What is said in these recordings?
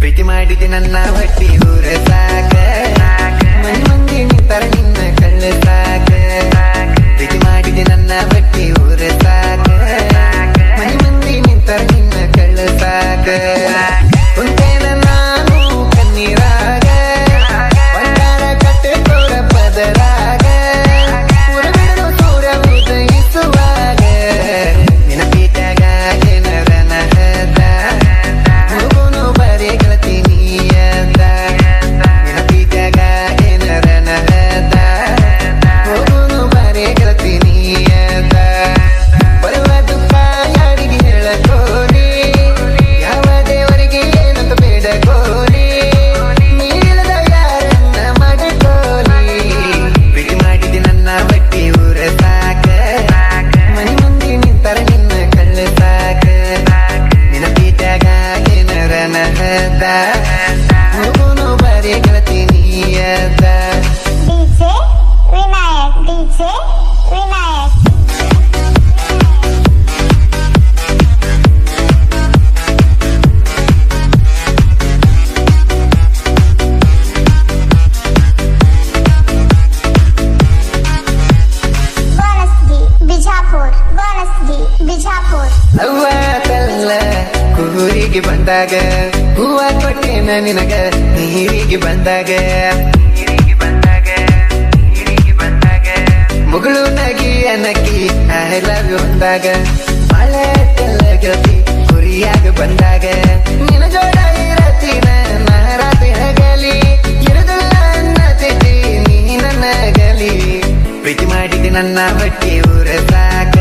ಪ್ರೀತಿ ಮಾಡಿದೆ ನನ್ನ ಹೊಟ್ಟಿ ಊರ ಸಾಕ ಮನೆ ಮಂದಿ ನಿಂತರ ನಿನ್ನ ಕಳ್ಳ ಸಾಕ ಪ್ರೀತಿ ಮಾಡಿದೆ ನನ್ನ ಹೊಟ್ಟಿ ಊರ ಸಾಕ ಮನೆ ಮಂದಿ ನಿಂತರ ನಿನ್ನ ಕಳ್ಳ ಸಾಕ ಕುಂತೇನ ನಾನು ಕಣ್ಣೀರಾಗ ಬಂಗಾರ ಕಟ್ಟೆ ತೋರ ಪದರಾಗ ಊರ ಬಿಡಲು ಸೂರ್ಯ ಉದಯಿಸುವಾಗ ನಿನ್ನ ಪೀಠಾಗ ಜನರ ನಹದ ಹೋಗುನು ಬರೀ ಗೆಳತಿನಿಯದ ನಿನ್ನ ಪೀಠಾಗ ಜನರ ನಹದ ಹೋಗುನು ಬರೀ ಗೆಳತಿನಿಯದ ಬರುವ ದುಃಖ ಯಾರಿಗೆ ಹೇಳಕೋರಿ ಯಾವ ದೇವರಿಗೆ ಏನಂತ ಬೇಡಕೋರಿ ನೀಳದ ಯಾರನ್ನ ಮಾಡಕೋರಿ ಪ್ರೀತಿ ಮಾಡಿದೆ ನನ್ನ ಬಟ್ಟಿ ಊರ ಸಾಕ ಮನೆ ಮುಂದೆ ನಿಂತರ ನಿನ್ನ ಕಳ್ಳ ಸಾಕ ನಿನ್ನ ಪೀಠಾಗ ಏನರ ನಹದ ಹೋಗುನು ಬರೀ ಗೆಳತಿನಿಯದ DJ Vinayak, DJ Vinayak. Bonasgi, Bijapur, Bonasgi, Bijapur. ಅವ್ವ ತಲ್ಲ ಕೂರಿಗೆ ಬಂದಾಗ ಹೂವ ಕೊಟ್ಟೆನ ನಿನಗ ನೀರಿಗೆ ಬಂದಾಗ ಮುಗಳು ನಗಿ ನಕ್ಕಿ ಐ ಲವ್ ಯು ಅಂದಾಗ ಮಳೆ ತೆಲ್ಲ ಗೆಳತಿ ಕುರಿಯಾಗ ಬಂದಾಗ ನಿನ ಜೋಡ ಇರತಿನ ನಾರಾತಿ ಹಗಲಿ ಇರದಿಲ್ಲ ಅನ್ನತಿದ್ದಿ ನೀ ನನ್ನ ಗಲಿ ಪ್ರೀತಿ ಮಾಡಿದೆ ನನ್ನ ಬಟ್ಟಿ ಊರ ಸಾಕ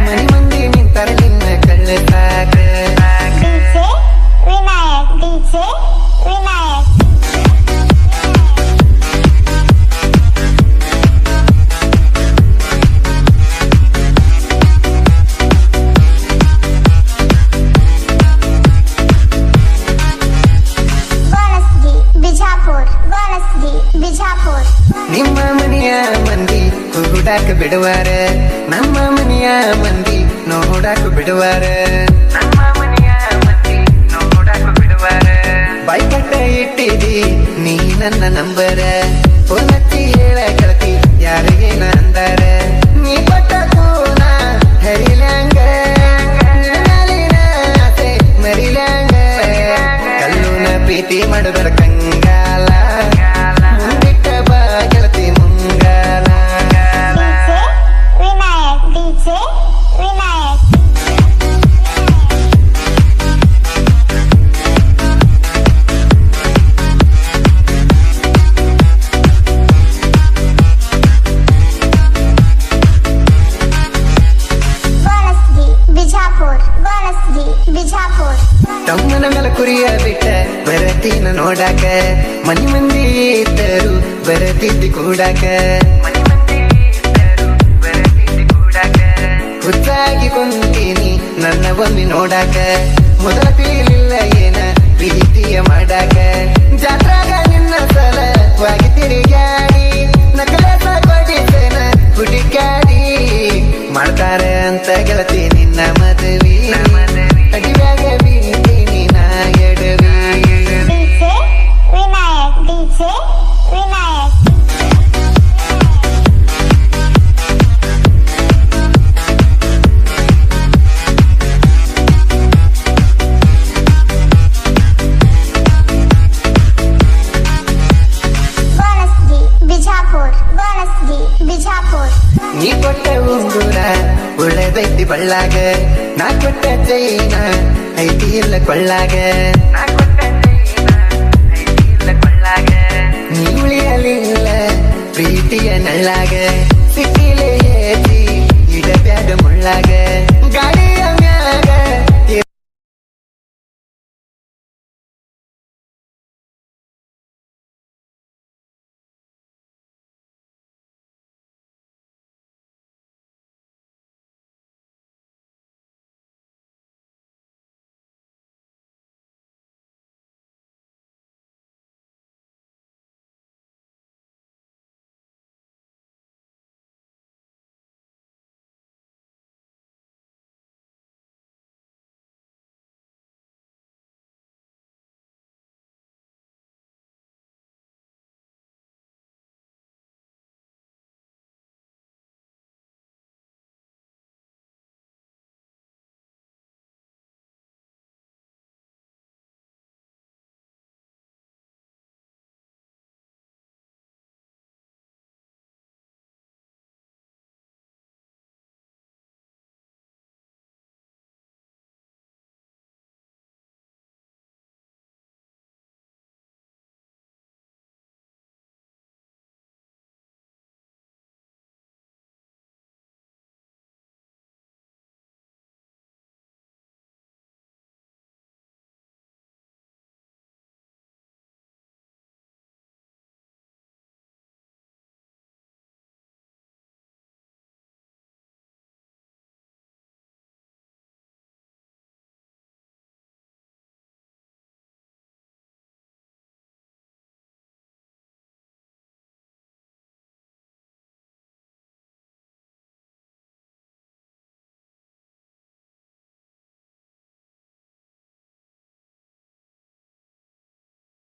ಮನೆ ಮಂದಿ ನಿಂತರ ನಿನ್ನ ಕಳ್ಳ ಸಾಕ DJ Vinayak, DJ Vinayak. Bonasgi, Bijapur, Bonasgi, Bijapur. ನಿಮ್ಮ ಮನೆಯ ಮಂದಿ ಕೂಡಾಕ ಬಿಡುವಾರ ನಮ್ಮ ಮನೆಯ ಮಂದಿ ನೋಡಾಕ ಬಿಡುವಾರ ಬಾಯ್ಕಟ್ಟ ಇಟ್ಟಿದಿ ನೀ ನನ್ನ ನಂಬರ ಫೋನ್ ಹಚ್ಚಿ ಹೇಳ ಕಳತಿ ಯಾರಿಗೇನ ಅಂದಾರ ನೀ ಪಟ್ಟ ಕೂನ ಹರಿಲ್ಯಾಂಗ ನಿನ್ನಾಲಿನ ಆಸೆ ಮರಿಲ್ಯಾಂಗ ಕಲ್ಲುನ ಪ್ರೀತಿ ಮಾಡುದರ ಕಂಗಾಲ ಮುಂದಿಟ್ಟ ಬಾ ಗೆಳತಿ ಮುಂಗಾಲ DJ Vinayak, DJ Vinayak. Bonasgi, Bijapur, Bonasgi, Bijapur. ತಮ್ಮನ ಮೇಲೆ ಕುರಿಯ ಬಿಟ್ಟ ಬರತೀನ ನೋಡಾಕ ಮನಿ ಮಂದಿ ಇದ್ದರು ಬರತಿದ್ದಿ ಕೂಡಾಕ ಹುಚ್ಚಾಗಿ ಕುಂತೀನಿ ನನ್ನ ಒಮ್ಮೆ ನೋಡಾಕ ಮೊದಲ ತಿಳಿಲಿಲ್ಲ ಏನ ಪ್ರೀತಿಯ ಮಾಡಾಕ ಜಾತ್ರಾಗ ನಿನ್ನ ಸಲವಾಗಿ ತಿರುಗಾಡಿ ನಕಲೇಸ ಕೊಡಿಸೇನ ಹುಡುಕಾಡಿ ಮಾಡ್ತಾರ ಅಂತ ಗೆಳತಿ ನಿನ್ನ ಮದುವೆ ಅಡಿವ್ಯಾಗ ಬೀಳ್ತೀನಿ ನಾ ಎಡವಿ DJ Vinayak, DJ Vinayak. Bonasgi, Bijapur, Bonasgi, Bijapur. ನೀ ಕೊಟ್ಟ ಉಂಗುರ ಉಳದೈತಿ ಬಳ್ಳಾಗ ನಾ ಕೊಟ್ಟ ಚೈನ ಐತಿ ಇಲ್ಲ ಕೊಳ್ಳಾಗ ನೀ ಉಳಿಯಲಿಲ್ಲ ಪ್ರೀತಿಯ ನಳ್ಳಾಗ ಸಿಕ್ಕಿಲೆ ಏತಿ ಇಡಬ್ಯಾಡ ಮುಳ್ಳಾಗ